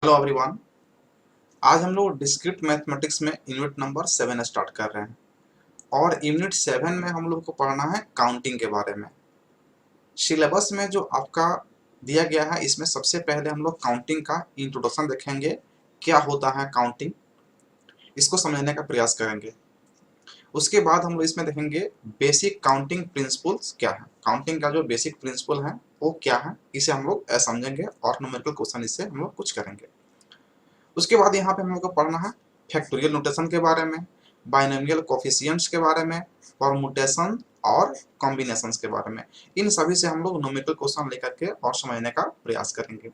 Hello everyone. आज हम लोग डिस्क्रीट मैथमेटिक्स में यूनिट नंबर 7 स्टार्ट कर रहे हैं और यूनिट 7 में हम लोग को पढ़ना है काउंटिंग के बारे में। सिलेबस में जो आपका दिया गया है इसमें सबसे पहले हम लोग काउंटिंग का इंट्रोडक्शन देखेंगे, क्या होता है काउंटिंग, इसको समझने का प्रयास करेंगे। उसके बाद हम लोग इसमें देखेंगे बेसिक काउंटिंग प्रिंसिपल्स क्या है, काउंटिंग का जो बेसिक प्रिंसिपल है वो क्या है, इसे हम लोग समझेंगे और न्यूमेरिकल क्वेश्चन इससे हम लोग कुछ करेंगे। उसके बाद यहाँ पे हम लोग को पढ़ना है फैक्टोरियल नोटेशन के बारे में, बाइनोमियल कोफिशिएंट्स के बारे में, परमुटेशन और कॉम्बिनेशंस के बारे में। इन सभी से हम लोग न्यूमेरिकल क्वेश्चन लेकर के और समझने का प्रयास करेंगे।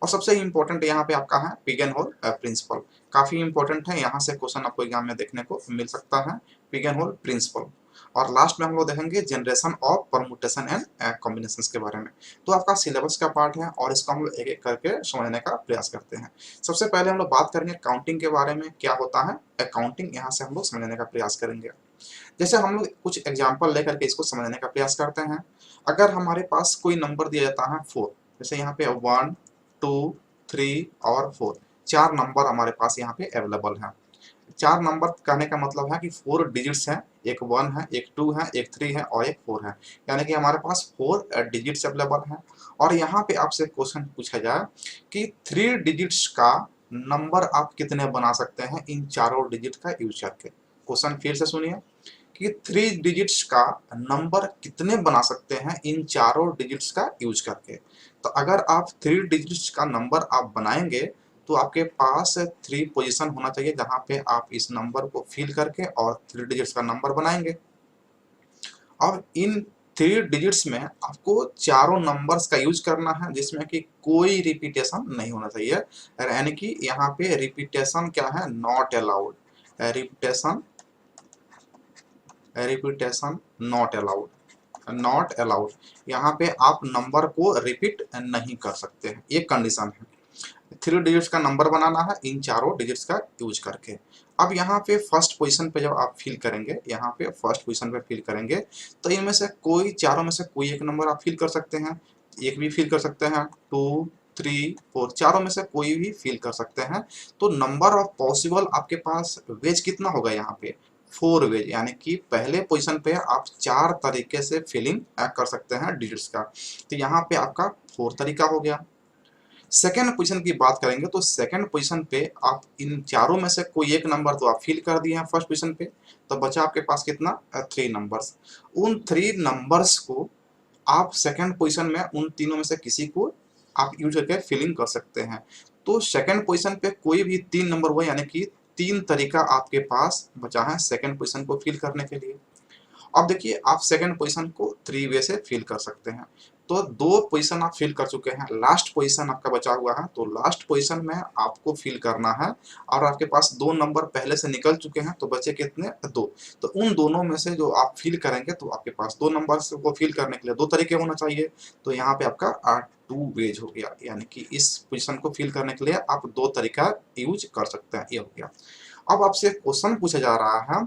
और सबसे इम्पोर्टेंट यहाँ पे आपका है पिग एंड होल प्रिंसिपल, काफी इंपॉर्टेंट है, यहाँ से क्वेश्चन आपको एग्जाम में देखने को मिल सकता है, पिग एंड होल प्रिंसिपल। और लास्ट में हम लोग देखेंगे generation of permutation and combinations के बारे में। तो आपका सिलेबस का पार्ट है और इसको हम लोग एक एक करके समझने का प्रयास करते हैं। सबसे पहले हम लोग बात करेंगे काउंटिंग के बारे में, क्या होता है अकाउंटिंग, यहाँ से हम लोग समझने का प्रयास करेंगे। जैसे हम लोग कुछ एग्जाम्पल लेकर के इसको समझने का प्रयास करते हैं। अगर हमारे पास कोई नंबर दिया जाता है 4, जैसे यहाँ पे 1, 2, 3 और 4, 4 नंबर हमारे पास यहाँ पे अवेलेबल है। 4 नंबर कहने का मतलब है कि 4 डिजिट्स हैं, एक 1 है, एक 2 है, एक 3 है और एक 4 है, यानी कि हमारे पास 4 डिजिट्स अवेलेबल हैं। और यहाँ पे आपसे क्वेश्चन पूछा जाए कि 3 डिजिट्स का नंबर आप कितने बना सकते हैं इन चारों डिजिट का यूज करके। क्वेश्चन फिर से सुनिए कि 3 डिजिट्स का नंबर कितने बना सकते हैं इन चारों डिजिट्स का यूज करके। तो अगर आप 3 डिजिट्स का नंबर आप बनाएंगे तो आपके पास 3 पोजीशन होना चाहिए जहां पे आप इस नंबर को फिल करके और 3 डिजिट्स का नंबर बनाएंगे। और इन 3 डिजिट्स में आपको चारों नंबर्स का यूज करना है जिसमें कि कोई रिपीटेशन नहीं होना चाहिए, यानी कि यहाँ पे रिपीटेशन क्या है, not allowed, repetition repetition not allowed, not allowed. यहाँ पे आप नंबर को रिपीट नहीं कर सकते हैं, ये कंडीशन है। 3 डिजिट्स का नंबर बनाना है इन चारों डिजिट्स का यूज करके। अब यहाँ पे फर्स्ट पोजीशन पे जब आप फिल करेंगे, यहाँ पे फर्स्ट पोजीशन पे फिल करेंगे तो इनमें से कोई, चारों में से कोई एक नंबर आप फिल कर सकते हैं, एक भी फिल कर सकते हैं, 2, 3, 4, चारों में से कोई भी फिल कर सकते हैं। तो नंबर ऑफ पॉसिबल आपके पास वेज कितना होगा, यहाँ पे 4 वेज, यानी कि पहले पोजीशन पे आप 4 तरीके से फिलिंग कर सकते हैं डिजिट्स का। तो यहाँ पे आपका 4 तरीका हो गया। सेकेंड पोजीशन की बात करेंगे तो सेकेंड पोजीशन पे आप इन चारों में से कोई एक नंबर तो आप फिल कर दिए हैं फर्स्ट पोजीशन पे, तो बचा आपके पास कितना, 3 नंबर्स। उन 3 नंबर्स को आप सेकेंड पोजीशन में उन तीनों में से किसी को आप यूज करके फिलिंग कर सकते हैं। तो सेकेंड पोजीशन पे कोई भी 3 नंबर हुआ, यानी कि 3 तरीका आपके पास बचा है सेकेंड पोजीशन को फिल करने के लिए। अब देखिए आप सेकंड पोजीशन को 3 वे से फिल कर सकते हैं। तो 2 पोजीशन आप फिल कर चुके हैं, लास्ट पोजीशन आपका बचा हुआ है, तो लास्ट पोजीशन में आपको फिल करना है। और आपके पास 2 नंबर पहले से निकल चुके हैं, तो बचे कितने, 2। तो उन दोनों में से जो आप फिल करेंगे तो आपके पास 2 नंबर को फिल करने के लिए 2 तरीके होना चाहिए। तो यहाँ पे आपका 2 वेज हो गया, यानी कि इस पोजीशन को फिल करने के लिए आप 2 तरीका यूज कर सकते हैं, ये हो गया। अब आपसे क्वेश्चन पूछा जा रहा है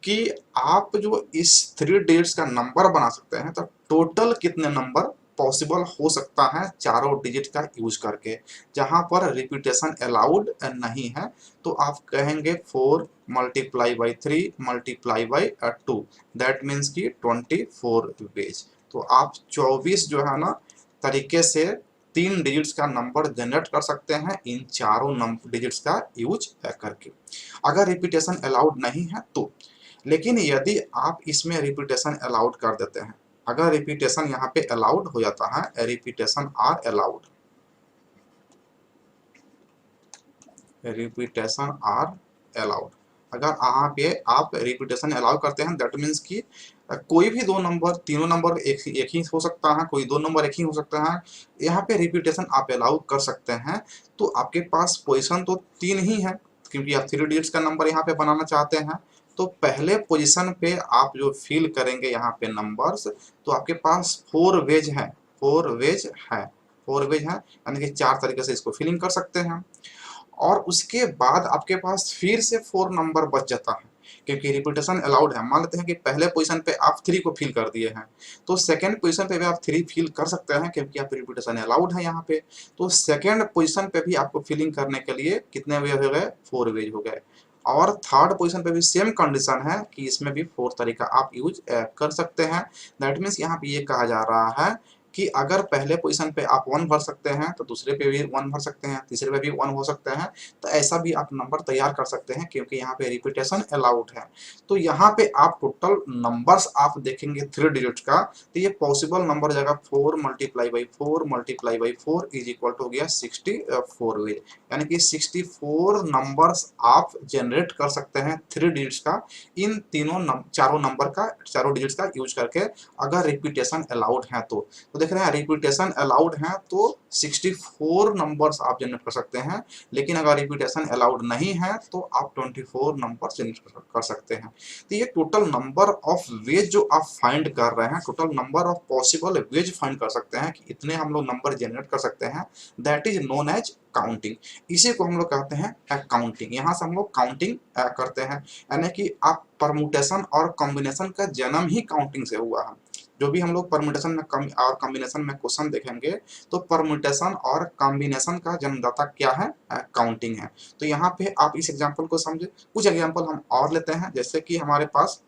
कि आप जो इस 3 डिजिट्स का नंबर बना सकते हैं, तो टोटल कितने नंबर पॉसिबल हो सकता है चारों डिजिट का यूज करके, जहां पर रिपीटेशन अलाउड नहीं है। तो आप कहेंगे 4 multiply by 3 multiply by 2, that means की 24 वेज। तो आप 24 जो है ना तरीके से 3 डिजिट्स का नंबर जनरेट कर सकते हैं इन चारों डिजिट्स का यूज करके, अगर रिपीटेशन अलाउड नहीं है तो। लेकिन यदि आप इसमें रिपीटेशन अलाउड कर देते हैं, अगर रिपीटेशन यहाँ पे अलाउड हो जाता है, repetition are allowed, repetition are allowed, अगर यहाँ पे आप रिपीटेशन अलाउ करते हैं दैट मीन्स कि कोई भी 2 नंबर, तीनों नंबर एक ही हो सकता है, कोई 2 नंबर एक ही हो सकता है, यहाँ पे रिपीटेशन आप अलाउ कर सकते हैं। तो आपके पास पोजीशन तो 3 ही है, क्योंकि आप 3 डिजिट्स का नंबर यहाँ पे बनाना चाहते हैं। तो पहले पोजीशन पे आप जो फिल करेंगे यहाँ पे नंबर्स, तो आपके पास 4 वेज है, 4 वेज है, 4 वेज है, यानी कि 4 तरीके से इसको फिलिंग कर सकते हैं। और उसके बाद आपके पास फिर से 4 नंबर बच जाता है, क्योंकि रिपीटेशन अलाउड है। मान लेते हैं कि पहले पोजीशन पे आप 3 को फिल कर दिए हैं, तो सेकंड पोजीशन पे भी आप 3 फिल कर सकते हैं क्योंकि आप रिपीटेशन अलाउड है यहाँ पे। तो सेकंड पोजीशन पे भी आपको फिलिंग करने के लिए कितने वे हो गए, 4 वेज हो गए। और थर्ड पोजीशन पे भी सेम कंडीशन है कि इसमें भी 4 तरीका आप यूज कर सकते हैं। दैट मीन्स यहाँ पे ये कहा जा रहा है कि अगर पहले पोजीशन पे आप 1 भर सकते हैं तो दूसरे पे भी 1 भर सकते हैं, तीसरे पे भी 1 हो सकते हैं। तो ऐसा भी आप नंबर तैयार कर सकते हैं क्योंकि यहाँ पे रिपीटेशन अलाउड है। तो यहाँ पे आप टोटल नंबर्स आप देखेंगे 3 डिजिट का, तो ये पॉसिबल नंबर जगह 4 multiply by 4 multiply by 4 is equal to हो गया 64 वे, यानी कि 64 नंबर्स आप जनरेट कर सकते हैं 3 डिजिट्स का, इन चारों नंबर का, चारों डिजिट्स का यूज करके, अगर रिपीटेशन अलाउड है तो देख रहे हैं रिपीटेशन अलाउड है तो 64 नंबर्स आप जनरेट कर सकते हैं। लेकिन अगर रिपीटेशन अलाउड नहीं है तो आप 24 नंबर जनरेट कर सकते हैं। तो ये टोटल नंबर ऑफ वेज जो आप फाइंड कर रहे हैं, total number of possible ways find कर सकते हैं कि इतने हम लोग नंबर जनरेट कर सकते हैं। That is known as counting. इसी को हम लोग कहते हैं काउंटिंग। यहाँ से हम लोग काउंटिंग करते हैं, यानी कि आप परमुटेशन और कॉम्बिनेशन का जन्म ही काउंटिंग से हुआ है। जो भी हम लोग परम्यूटेशन में और कॉम्बिनेशन में क्वेश्चन देखेंगे तो परम्यूटेशन और कॉम्बिनेशन का जन्मदाता क्या है, काउंटिंग है। तो यहाँ पे आप इस एग्जांपल को समझे। कुछ एग्जांपल हम और लेते हैं, जैसे कि हमारे पास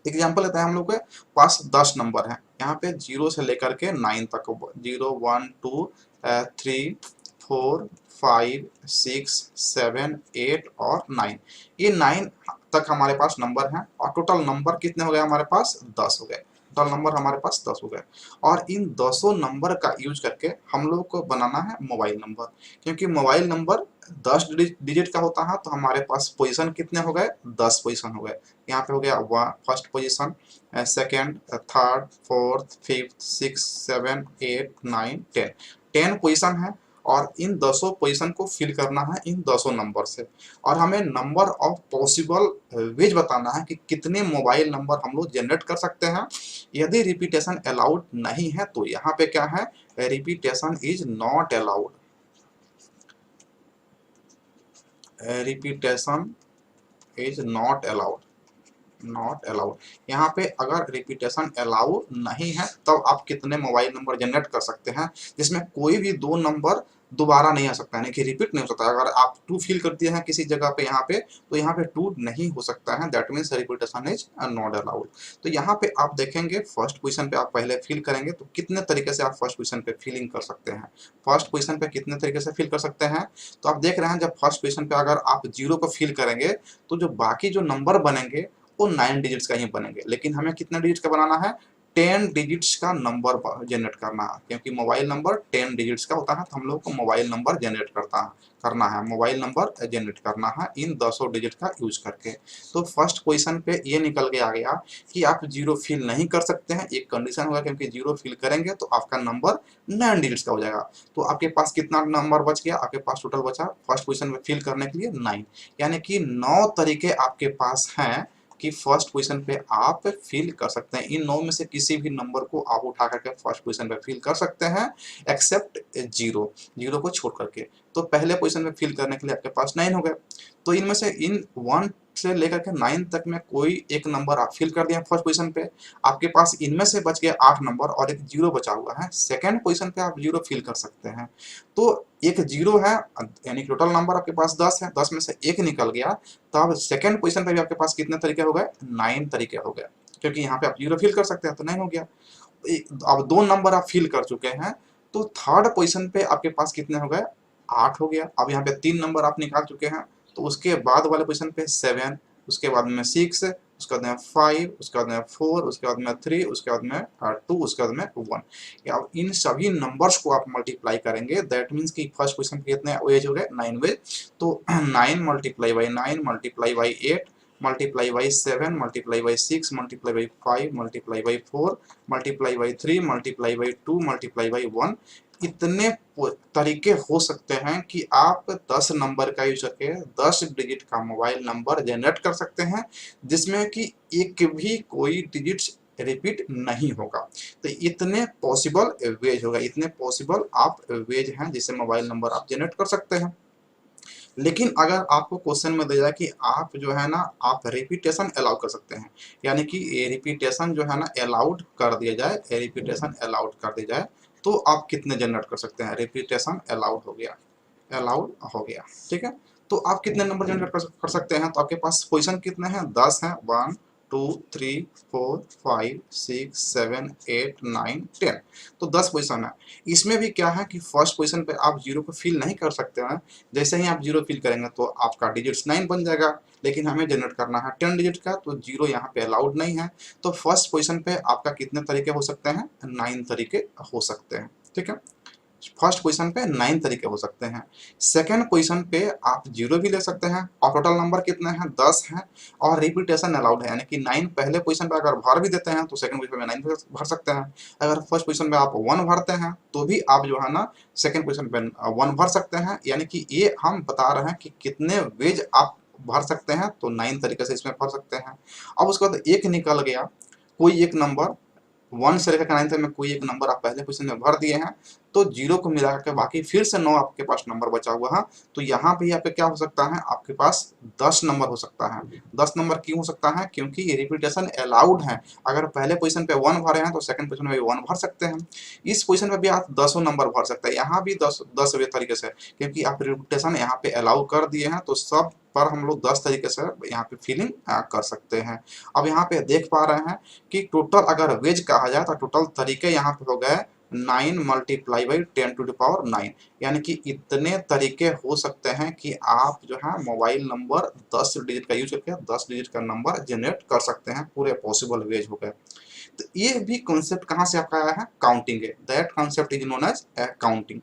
एग्जांपल लेते हैं, हम लोग के पास 10 नंबर हैं। यहाँ पे 0 से लेकर के 9 तक, 0 1 2 3 4 5 6 7 8 और 9, ये 9 तक हमारे पास नंबर हैं। और टोटल नंबर कितने हो गए हमारे पास, 10 हो गए। टोटल नंबर हमारे पास 10 हो गए। और इन 10 नंबर का यूज करके हम लोग को बनाना है मोबाइल नंबर, क्योंकि मोबाइल नंबर 10 डिजिट का होता है। तो हमारे पास पोजीशन कितने हो गए, 10 पोजीशन हो गए। यहाँ पे हो गया first position, second, third, fourth, fifth, 6 7 8 9 10 position है। और इन 10 पोजीशन को फिल करना है इन 10 नंबर से। और हमें नंबर ऑफ पॉसिबल वेज बताना है कि कितने मोबाइल नंबर हम लोग जनरेट कर सकते हैं। यदि रिपीटेशन अलाउड नहीं है तो यहाँ पे क्या है, repetition is not allowed. Repetition is not allowed, not allowed. यहाँ पे अगर रिपीटेशन अलाउ नहीं है तब आप कितने मोबाइल नंबर जनरेट कर सकते हैं, जिसमें कोई भी 2 नंबर दोबारा नहीं आ सकता, यानी कि रिपीट नहीं हो सकता। अगर आप 2 फिल कर दिए हैं किसी जगह पे यहाँ पे, तो यहाँ पे 2 नहीं हो सकता है। That means repetition is not allowed. तो यहाँ पे आप देखेंगे फर्स्ट पोजीशन पे आप पहले फिल करेंगे तो कितने तरीके से आप फर्स्ट पोजीशन पे फिलिंग कर सकते हैं। फर्स्ट पोजीशन पे कितने तरीके से फिल कर सकते हैं, तो आप देख रहे हैं जब फर्स्ट पोजीशन पे अगर आप 0 को फिल करेंगे तो जो बाकी जो नंबर बनेंगे वो 9 डिजिट्स का ही बनेंगे। लेकिन हमें कितने डिजिट्स का बनाना है, 10 डिजिट्स का नंबर जनरेट करना है, क्योंकि मोबाइल नंबर 10 डिजिट्स का होता है। तो हम लोग को मोबाइल नंबर जनरेट करना है, मोबाइल नंबर जनरेट करना है इन 10 डिजिट का यूज करके। तो फर्स्ट पोजीशन पे ये निकल के आ गया कि आप 0 फिल नहीं कर सकते हैं, एक कंडीशन होगा, क्योंकि 0 फिल करेंगे तो आपका नंबर 9 डिजिट्स का हो जाएगा। तो आपके पास कितना नंबर बच गया, आपके पास टोटल बचा फर्स्ट पोजीशन में फिल करने के लिए 9, यानी कि 9 तरीके आपके पास हैं कि फर्स्ट पोजीशन पे आप फिल कर सकते हैं। इन 9 में से किसी भी नंबर को आप उठा करके फर्स्ट पोजीशन पे फिल कर सकते हैं, एक्सेप्ट 0 को छोड़ करके। तो पहले पोजीशन में फिल करने के लिए आपके पास 9 हो गए। तो इनमें से इन 1 से लेकर के 9 तक में कोई एक नंबर आप फिल कर दिए फर्स्ट पोजीशन पे, आपके पास इनमें से बच गए 8 नंबर और एक 0 बचा हुआ है। सेकंड पोजीशन पे आप 0 फिल कर सकते हैं। तो एक 0 है, यानी टोटल नंबर आपके पास 10 है, 10 में से एक निकल गया, तो अब सेकंड पोजीशन पे भी आपके पास कितने तरीके हो गए, 9 तरीके हो गए, क्योंकि यहाँ पे आप 0 फिल कर सकते हैं तो 9 हो गया। अब 2 नंबर आप फिल कर चुके हैं, तो थर्ड पोजीशन पे आपके पास कितने हो गए, 8 हो गया। अब यहाँ पे 3 नंबर आप निकाल चुके हैं, तो उसके बाद वाले पोजीशन पे 7, उसके बाद में 6, उसके बाद में 5, उसके बाद में 4, उसके बाद में 3, उसके बाद में 2, उसके बाद में 1। या इन सभी नंबर्स को आप मल्टीप्लाई करेंगे, दैट मीन्स कि फर्स्ट पोजीशन पे कितने वेज हो गए, 9 वेज। तो 9 multiply by 9 multiply by 8 multiply by 7 multiply by 6 multiply by 5 multiply by 4 multiply by 3 multiply by 2 multiply by 1। इतने तरीके हो सकते हैं कि आप 10 नंबर का यूज करके 10 डिजिट का मोबाइल नंबर जनरेट कर सकते हैं, जिसमें कि एक भी कोई डिजिट रिपीट नहीं होगा। तो इतने पॉसिबल वेज होगा, इतने पॉसिबल आप वेज हैं जिससे मोबाइल नंबर आप जनरेट कर सकते हैं। लेकिन अगर आपको क्वेश्चन में दिया जाए कि आप जो है ना आप रिपीटेशन अलाउ कर सकते हैं, यानी कि ये रिपीटेशन जो है ना अलाउड कर दिया जाए, रिपीटेशन अलाउड कर दी जाए, तो आप कितने जनरेट कर सकते हैं। रिपीटेशन अलाउड हो गया, अलाउड हो गया, ठीक है। तो आप कितने नंबर जनरेट कर सकते हैं, तो आपके पास पोजीशन कितने हैं, 10 हैं, 1 2 3 4 5 6 7 8 9 10, तो 10 पोजीशन है। इसमें भी क्या है कि फर्स्ट पोजीशन पे आप जीरो को फिल नहीं कर सकते हैं, जैसे ही आप जीरो फिल करेंगे तो आपका डिजिट्स 9 बन जाएगा, लेकिन हमें जनरेट करना है 10 डिजिट का, तो जीरो यहाँ पे अलाउड नहीं है। तो फर्स्ट पोजीशन पे आपका कितने तरीके हो सकते हैं, 9 तरीके हो सकते हैं, ठीक है। फर्स्ट पोजीशन पे 9 तरीके हो सकते हैं। सेकंड पोजीशन पे आप जीरो भी ले सकते हैं, और टोटल नंबर कितने हैं, 10 हैं, और रिपीटेशन अलाउड है, यानी कि 9 पहले पोजीशन पे अगर भर भी देते हैं तो सेकंड पोजीशन में 9 भर सकते हैं। अगर फर्स्ट पोजीशन पे आप 1 भरते हैं तो भी आप जो है ना सेकंड पोजीशन पे 1 भर सकते हैं, यानी कि ये हम बता रहे हैं कि कितने वेज आप भर सकते हैं, तो 9 तरीके से इसमें भर सकते हैं। अब उसके बाद एक निकल गया, कोई एक नंबर 1 से लेकर 9 तक में कोई एक नंबर आप पहले पोजीशन में भर दिए हैं, तो जीरो को मिला के बाकी फिर से 9 आपके पास नंबर बचा हुआ है, तो यहाँ पे आपके क्या हो सकता है, आपके पास 10 नंबर हो सकता है। 10 नंबर क्यों हो सकता है, क्योंकि ये रिपीटेशन अलाउड है। अगर पहले पोजीशन पे 1 भरे हैं तो सेकंड पोजीशन में भी 1 भर सकते हैं। इस पोजीशन पे भी आप 10 नंबर भर सकते हैं, यहाँ भी 10 तरीके से, क्योंकि आप रिपीटेशन यहाँ पे अलाउ कर दिए हैं, तो सब पर हम लोग 10 तरीके से यहाँ पे फिलिंग कर सकते हैं। अब यहाँ पे देख पा रहे हैं कि टोटल अगर वेज कहा जाए तो टोटल तरीके यहाँ पे हो गए 9 multiply by 10 to the power 9, यानी कि इतने तरीके हो सकते हैं कि आप जो है मोबाइल नंबर 10 डिजिट का यूज करके 10 डिजिट का नंबर जनरेट कर सकते हैं, पूरे पॉसिबल वेज हो गए। तो ये भी कॉन्सेप्ट कहाँ से आपका आया है, काउंटिंग है, that concept is known as counting.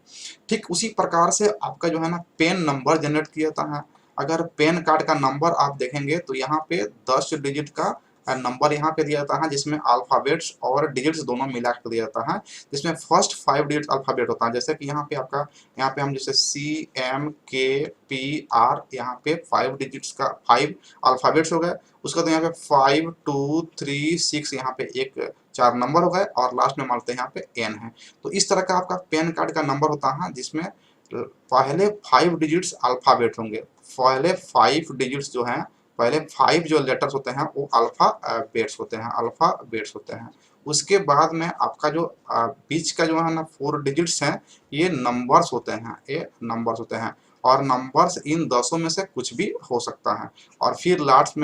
ठीक उसी प्रकार से आपका जो है ना पेन नंबर जनरेट किया जाता है। अगर पेन कार्ड का नंबर आप देखेंगे तो यहाँ पे 10 डिजिट का नंबर यहाँ पे दिया जाता है, जिसमें अल्फाबेट्स और डिजिट्स दोनों मिला कर दिया जाता है, जिसमें फर्स्ट 5 डिजिट अल्फाबेट होता है, जैसे कि यहाँ पे आपका, यहाँ पे हम जैसे CMKPR, यहाँ पे 5 डिजिट्स का 5 अल्फाबेट्स हो गए। उसका तो यहाँ पे 5 2 3 6 यहाँ पे एक 4 नंबर हो गए, और लास्ट में मानते हैं यहाँ पे N है। तो इस तरह का आपका पेन कार्ड का नंबर होता है, जिसमें पहले 5 डिजिट्स अल्फाबेट होंगे, पहले 5 डिजिट्स जो हैं, पहले 5 जो लेटर्स होते हैं वो अल्फा बेट्स होते हैं, अल्फा बेट्स होते हैं। उसके बाद में आपका जो बीच का जो है ना 4 डिजिट्स हैं, ये नंबर्स होते हैं, ये नंबर्स होते हैं, और नंबर्स इन 10 में से कुछ भी हो सकता है। और फिर लास्ट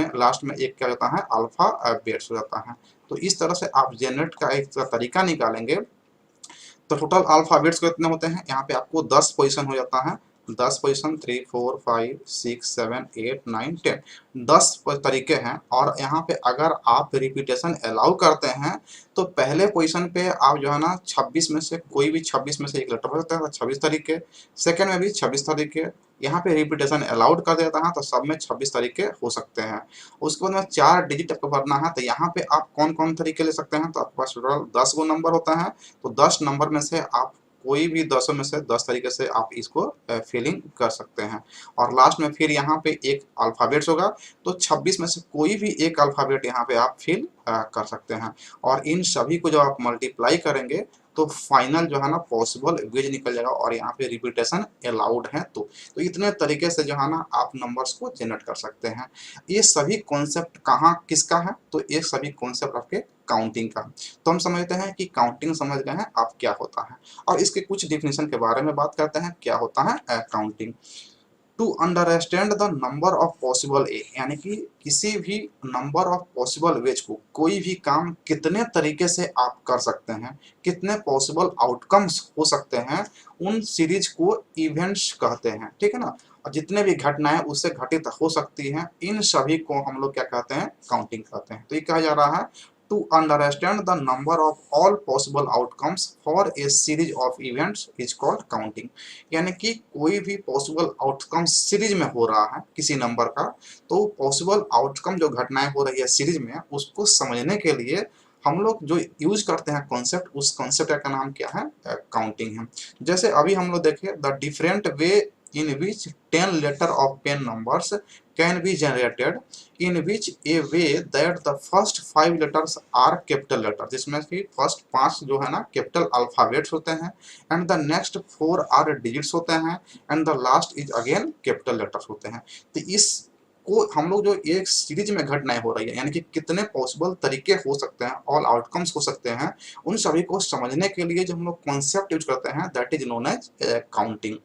में एक क्या होता है, अल्फा बेट्स हो जाता है। तो इस तरह से आप जनरेट का एक तरीका निकालेंगे, तो टोटल अल्फाबेट्स कितने होते हैं, यहाँ पे आपको 10 पोजीशन हो जाता है, 10 पोजीशन 3 4 5 6 7 8 9 10, 10 तरीके हैं। और यहाँ पे अगर आप रिपीटेशन अलाउ करते हैं तो पहले पोजीशन पे आप जो है ना 26 में से कोई भी 26 में से एक लेटर हो सकता है, 26 तरीके। सेकंड में भी 26 तरीके, यहाँ पे रिपीटेशन अलाउड कर देता है तो सब में 26 तरीके हो सकते हैं। उसके बाद में 4 डिजिट आपको भरना है, तो यहाँ पे आप कौन कौन तरीके ले सकते हैं, तो आपके पास टोटल 10 गो नंबर होता है, तो 10 नंबर में से आप कोई भी 10 में से 10 तरीके से आप इसको फिलिंग कर सकते हैं। और लास्ट में फिर यहाँ पे एक अल्फाबेट्स होगा, तो 26 में से कोई भी एक अल्फाबेट यहाँ पे आप फिल कर सकते हैं। और इन सभी को जब आप मल्टीप्लाई करेंगे तो फाइनल जो है ना पॉसिबल वेज निकल जाएगा, और यहाँ पे रिपीटेशन अलाउड है। तो इतने तरीके से जो है ना आप नंबर्स को जनरेट कर सकते हैं। ये सभी कॉन्सेप्ट कहाँ किसका है, तो ये सभी कॉन्सेप्ट आपके काउंटिंग का। तो हम समझते हैं कि काउंटिंग समझ गए हैं आप क्या होता है, और इसके कुछ डिफिनेशन के बारे में बात करते हैं, क्या होता है counting. To understand the number of possible a, यानी कि किसी भी नंबर ऑफ पॉसिबल वेज को, कोई भी काम कितने तरीके से आप कर सकते हैं, कितने पॉसिबल आउटकम्स हो सकते हैं, उन सीरीज को इवेंट्स कहते हैं, ठीक है ना। और जितने भी घटनाएं उससे घटित हो सकती हैं, इन सभी को हम लोग क्या कहते हैं, काउंटिंग कहते हैं। तो ये कहा जा रहा है to understand the number of all possible outcomes for a series of events is called counting, यानी कि कोई भी पॉसिबल आउटकम सीरीज में हो रहा है किसी नंबर का, तो पॉसिबल आउटकम जो घटनाएं हो रही है सीरीज में, उसको समझने के लिए हम लोग जो यूज करते हैं कॉन्सेप्ट, उस कॉन्सेप्ट का नाम क्या है, काउंटिंग है। जैसे अभी हम लोग देखें the different way in which 10 letter of pen numbers can be generated in which a way that the first 5 letters are capital letter, जिसमें कि फर्स्ट 5 जो है ना कैपिटल अल्फाबेट्स होते हैं, and the next 4 are digits होते हैं, and the last is again capital letters होते हैं। तो इस को हम लोग जो एक सीरीज में घटनाएं हो रही है, यानी कि कितने पॉसिबल तरीके हो सकते हैं, ऑल आउटकम्स हो सकते हैं, उन सभी को समझने के लिए जो हम लोग कॉन्सेप्ट यूज करते हैं that is known as counting.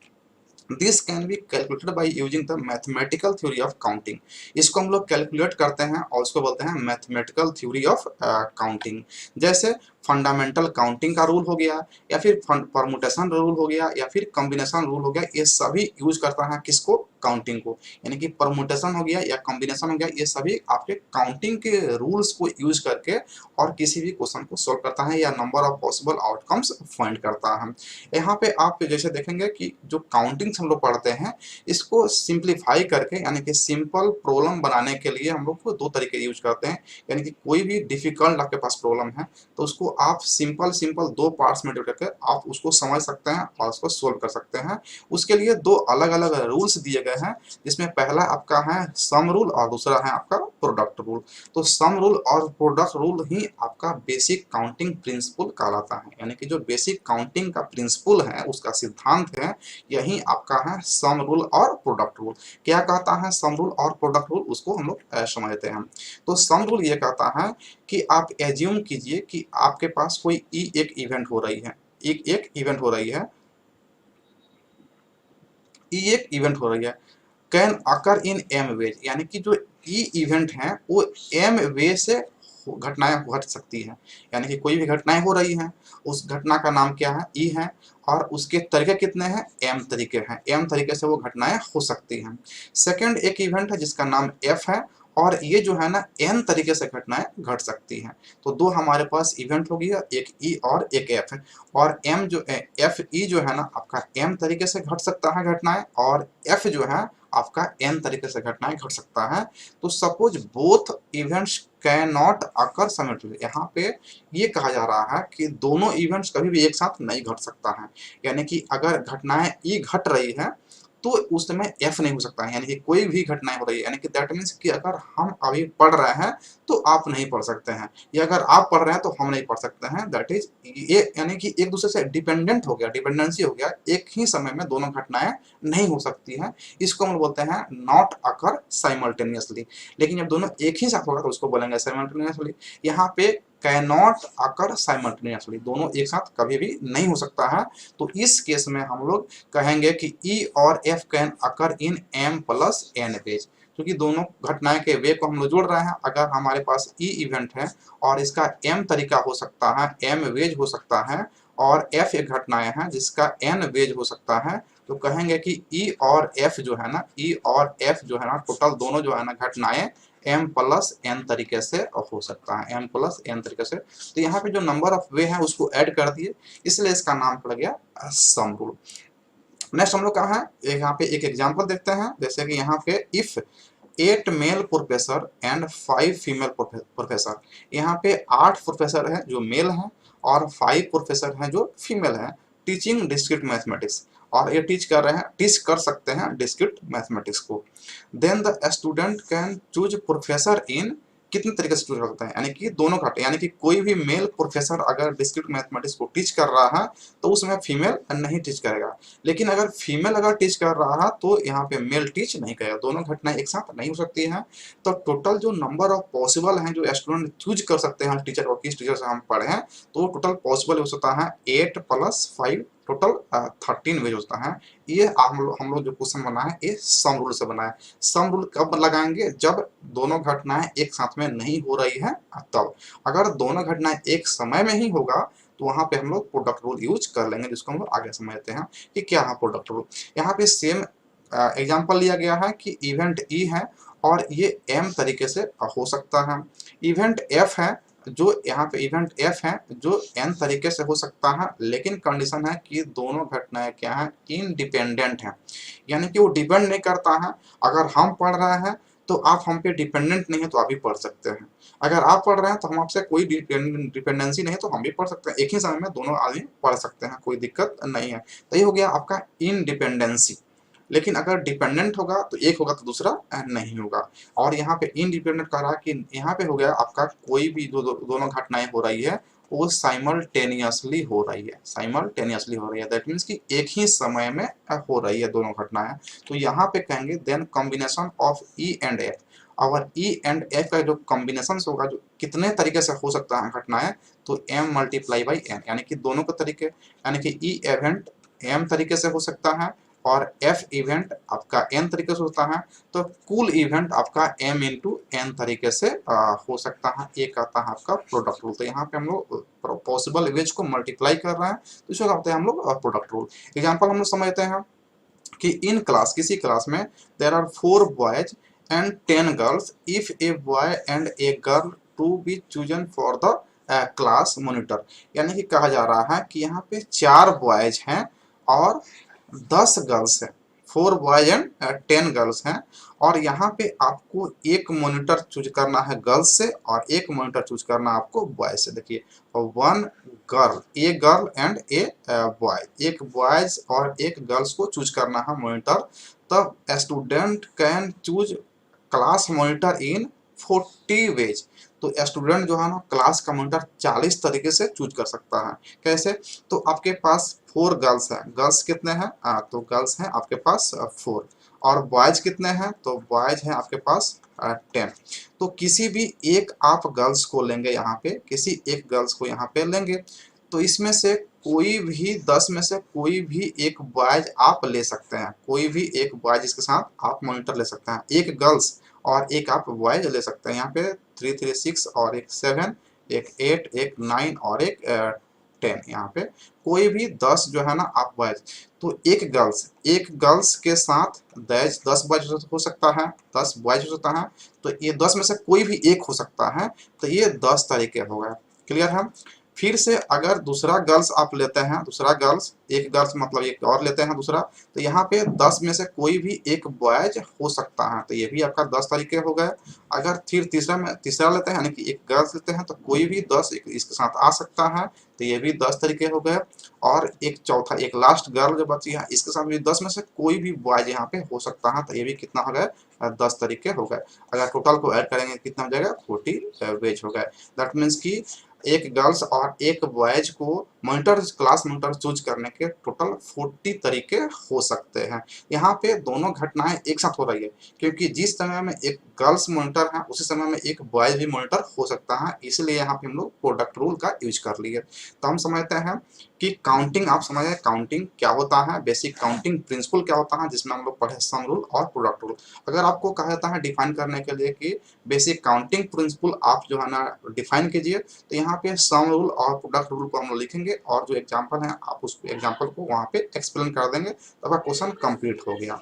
This can be calculated by using the mathematical theory of counting. इसको हम लोग कैलकुलेट करते हैं और उसको बोलते हैं मैथमेटिकल थ्योरी ऑफ काउंटिंग। जैसे फंडामेंटल काउंटिंग का रूल हो गया, या फिर परमुटेशन रूल हो गया, या फिर कॉम्बिनेशन रूल हो गया, ये सभी यूज करता है किसको, काउंटिंग को। यानी कि परमुटेशन हो गया या कॉम्बिनेशन हो गया, ये सभी आपके काउंटिंग के रूल्स को यूज करके और किसी भी क्वेश्चन को सोल्व करता है या number of possible outcomes find करता है। यहाँ पे आप जैसे देखेंगे कि जो काउंटिंग हम लोग पढ़ते हैं, इसको सिंप्लीफाई करके यानी कि सिंपल प्रॉब्लम बनाने के लिए हम लोग को दो तरीके यूज करते हैं। यानी कि कोई भी डिफिकल्ट आपके पास प्रॉब्लम है तो उसको आप सिंपल दो पार्ट्स में डिवाइड करके आप उसको समझ सकते हैं और उसको सोल्व कर सकते हैं। उसके लिए दो अलग अलग रूल्स दिए गए हैं, जिसमें पहला आपका है सम रूल और दूसरा है आपका प्रोडक्ट रूल। तो सम रूल और प्रोडक्ट रूल ही आपका बेसिक काउंटिंग प्रिंसिपल कहलाता है। यानी कि जो बेसिक काउंटिंग का प्रिंसिपल है, उसका सिद्धांत है, यही आपका है सम रूल और प्रोडक्ट रूल। क्या कहता है सम रूल और प्रोडक्ट रूल, उसको हम लोग समझते हैं। तो सम रूल ये कहता है कि आप एज्यूम कीजिए कि आपके पास कोई एक इवेंट हो रही है, एक इवेंट हो रही है, एक इवेंट हो रही है, can occur in M ways. यानी कि जो इवेंट है वो एम वे से घटनाएं घट सकती है। यानी कि कोई भी घटनाएं हो रही हैं, उस घटना का नाम क्या है, ई है, और उसके तरीके कितने हैं, एम तरीके हैं, एम तरीके से वो घटनाएं हो सकती हैं। सेकंड एक इवेंट है जिसका नाम एफ है, और ये जो है ना एन तरीके से घटनाएं घट सकती हैं। तो दो हमारे पास इवेंट हो गया, एक ई और एक एफ है, और एम जो एफ ई जो है ना आपका एम तरीके से घट सकता है घटनाएं, और एफ जो है आपका एन तरीके से घटनाएं घट सकता है। तो suppose both events can not occur simultaneously, यहाँ पे ये कहा जा रहा है कि दोनों इवेंट्स कभी भी एक साथ नहीं घट सकता है। यानी कि अगर घटनाएं ई घट रही है तो उस समय एफ नहीं हो सकता है। यानी कि कोई भी घटनाएं हो रही है, यानी कि दैट मीन्स कि अगर हम अभी पढ़ रहे हैं तो आप नहीं पढ़ सकते हैं, या अगर आप पढ़ रहे हैं तो हम नहीं पढ़ सकते हैं। दैट इज ये, यानी कि एक दूसरे से डिपेंडेंट हो गया, डिपेंडेंसी हो गया, एक ही समय में दोनों घटनाएं नहीं हो सकती हैं। इसको हम बोलते हैं नॉट अकर साइमल्टेनियसली। लेकिन जब दोनों एक ही साथ होगा तो उसको बोलेंगे साइमल्टेनियसली। यहाँ पे कैन नॉट अकर साइमल्टेनियसली, दोनों एक साथ कभी भी नहीं हो सकता है। तो इस केस में हम लोग कहेंगे कि ई और F can occur in M plus N ways, क्योंकि दोनों घटनाएं के वे को हम लोग जोड़ रहे हैं। अगर हमारे पास ई इवेंट है और इसका एम तरीका हो सकता है, एम वेज हो सकता है, और एफ एक घटनाएं हैं जिसका एन वेज हो सकता है, तो कहेंगे कि ई और एफ जो है ना, ई और एफ जो है ना टोटल दोनों जो है ना घटनाएं एम प्लस एन तरीके से हो सकता है, एम प्लस एन तरीके से। तो यहाँ पे जो नंबर ऑफ वे है उसको ऐड कर दिए, इसलिए इसका नाम पड़ गया सम रूल। नेक्स्ट हम लोग कहाँ है, यहाँ पे एक एग्जांपल देखते हैं। जैसे कि यहाँ पे if 8 male professor and 5 female professor, यहाँ पे 8 प्रोफेसर हैं जो मेल हैं और 5 प्रोफेसर हैं जो फीमेल हैं, टीचिंग डिस्क्रीट मैथमेटिक्स, और ये टीच कर सकते हैं डिस्क्रीट मैथमेटिक्स को। Then the student can choose professor in, कितने तरीके से चूज कर सकते हैं, यानी कि दोनों घटे, यानी कि कोई भी मेल प्रोफेसर अगर डिस्क्रीट मैथमेटिक्स को टीच कर रहा है तो उसमें फीमेल नहीं टीच करेगा, लेकिन अगर फीमेल अगर टीच कर रहा है तो यहाँ पे मेल टीच नहीं करेगा, दोनों घटनाएं एक साथ नहीं हो सकती हैं। तो टोटल जो नंबर ऑफ पॉसिबल हैं जो स्टूडेंट चूज कर सकते हैं टीचर को, किस टीचर से हम पढ़े हैं, तो टोटल पॉसिबल हो सकता है 8 + 5, टोटल 13 वेज होता है। ये हम लोग जो क्वेश्चन बना है ये सम रूल से बना है। सम रूल कब लगाएंगे, जब दोनों घटनाएं एक साथ में नहीं हो रही है तब। अगर दोनों घटनाएं एक समय में ही होगा तो वहां पे हम लोग प्रोडक्ट रूल यूज कर लेंगे, जिसको हम लोग आगे समझते हैं कि क्या है प्रोडक्ट रूल। यहाँ पे सेम एग्जाम्पल लिया गया है कि इवेंट ई है और ये एम तरीके से हो सकता है। इवेंट एफ है, जो यहाँ पे इवेंट एफ है जो एन तरीके से हो सकता है, लेकिन कंडीशन है कि दोनों घटनाएं क्या है, इनडिपेंडेंट हैं, यानी कि वो डिपेंड नहीं करता है। अगर हम पढ़ रहे हैं तो आप हम पे डिपेंडेंट नहीं है तो आप भी पढ़ सकते हैं, अगर आप पढ़ रहे हैं तो हम आपसे कोई डिपेंडेंसी नहीं है तो हम भी पढ़ सकते हैं, एक ही समय में दोनों आदमी पढ़ सकते हैं, कोई दिक्कत नहीं है। तो ये हो गया आपका इनडिपेंडेंसी। लेकिन अगर डिपेंडेंट होगा तो एक होगा तो दूसरा नहीं होगा। और यहाँ पे इनडिपेंडेंट कह रहा है कि यहाँ पे हो गया आपका कोई भी दोनों घटनाएं हो रही है वो साइमल्टेनियसली हो रही है, साइमल्टेनियसली हो रही है, दैट मीन्स कि एक ही समय में हो रही है दोनों घटनाएं। तो यहाँ पे कहेंगे then combination of E and F. और ई एंड एफ का जो कॉम्बिनेशन होगा, जो कितने तरीके से हो सकता है घटनाएं, तो m मल्टीप्लाई बाई n, यानी कि दोनों के तरीके, यानी कि ई इवेंट m तरीके से हो सकता है और f इवेंट आपका n तरीके से होता है, तो कुल इवेंट आपका m इंटू n तरीके से हो सकता है। ये कहता है आपका प्रोडक्ट रूल। तो यहाँ पे हम लोग पॉसिबल इमेज को मल्टीप्लाई कर रहे हैं तो इसको कहते हैं हम लोग प्रोडक्ट रूल। एग्जाम्पल हम लोग समझते हैं कि इन क्लास, किसी क्लास में there are 4 boys and 10 girls, if a boy and a girl to be chosen for the class monitor. यानी कि कहा जा रहा है कि यहाँ पे 4 बॉयज हैं और 10 गर्ल्स हैं, 4 बॉयज एंड 10 गर्ल्स हैं, और यहाँ पे आपको एक मॉनिटर चूज करना है गर्ल्स से और एक मॉनिटर चूज करना है आपको बॉय से। देखिए, 1 girl, a girl and a boy, एक बॉयज और एक गर्ल्स को चूज करना है मॉनिटर। तब student can choose class monitor in 40 ways. तो स्टूडेंट जो है ना क्लास का मॉनिटर 40 तरीके से चूज कर सकता है। कैसे? तो आपके पास 4 गर्ल्स हैं, गर्ल्स कितने हैं? तो गर्ल्स हैं आपके पास 4, और बॉयज कितने हैं? तो बॉयज हैं आपके पास 10। तो किसी भी एक आप गर्ल्स को लेंगे, यहाँ पे किसी एक गर्ल्स को यहाँ पे लेंगे, तो इसमें से कोई भी 10 में से कोई भी एक बॉयज आप ले सकते हैं, कोई भी एक बॉयज इसके साथ आप मॉनिटर ले सकते हैं। एक गर्ल्स और एक आप बॉयज ले सकते हैं। यहाँ पे 3 3 6 और एक 7, एक 8, एक 9 और एक 10। यहाँ पे कोई भी 10 जो है ना आप बॉयज, तो एक गर्ल्स के साथ 10 बॉयज हो सकता है, 10 बॉयज हो सकता है। तो ये 10 में से कोई भी एक हो सकता है। तो ये 10 तरीके हो गए। क्लियर है? फिर से अगर दूसरा गर्ल्स आप लेते हैं, दूसरा गर्ल्स, एक गर्ल्स मतलब एक और लेते हैं दूसरा, तो यहाँ पे 10 में से कोई भी एक बॉयज हो सकता है, तो ये भी आपका 10 तरीके हो गए। अगर फिर तीसरा लेते हैं, यानी कि एक गर्ल्स लेते हैं, तो कोई भी 10 इसके साथ आ सकता है, तो ये भी 10 तरीके हो गए। और एक चौथा, एक लास्ट गर्ल जो बची है, इसके साथ भी 10 में से कोई भी बॉयज यहाँ पे हो सकता है, तो ये भी कितना हो गया? 10 तरीके हो गए। अगर टोटल को ऐड करेंगे कितना हो जाएगा? 40 वेज हो गए। दैट मीन्स कि एक गर्ल्स और एक बॉयज को मॉनिटर, क्लास मॉनिटर चूज करने के टोटल 40 तरीके हो सकते हैं। यहाँ पे दोनों घटनाएं एक साथ हो रही है, क्योंकि जिस समय में एक गर्ल्स मॉनिटर है उसी समय में एक बॉयज भी मॉनिटर हो सकता है, इसलिए यहाँ पे हम लोग प्रोडक्ट रूल का यूज कर लिए। तो हम समझते हैं कि काउंटिंग, आप समझ काउंटिंग क्या होता है, बेसिक काउंटिंग प्रिंसिपल क्या होता है, जिसमें हम लोग पढ़े सम रूल और प्रोडक्ट रूल। अगर आपको कहा जाता है डिफाइन करने के लिए कि बेसिक काउंटिंग प्रिंसिपल आप जो है ना डिफाइन कीजिए, तो यहाँ पे सम रूल और प्रोडक्ट रूल को हम लोग लिखेंगे और जो एग्जांपल है आप उस एग्जांपल को वहाँ पे एक्सप्लेन कर देंगे, तो आपका क्वेश्चन कंप्लीट हो गया।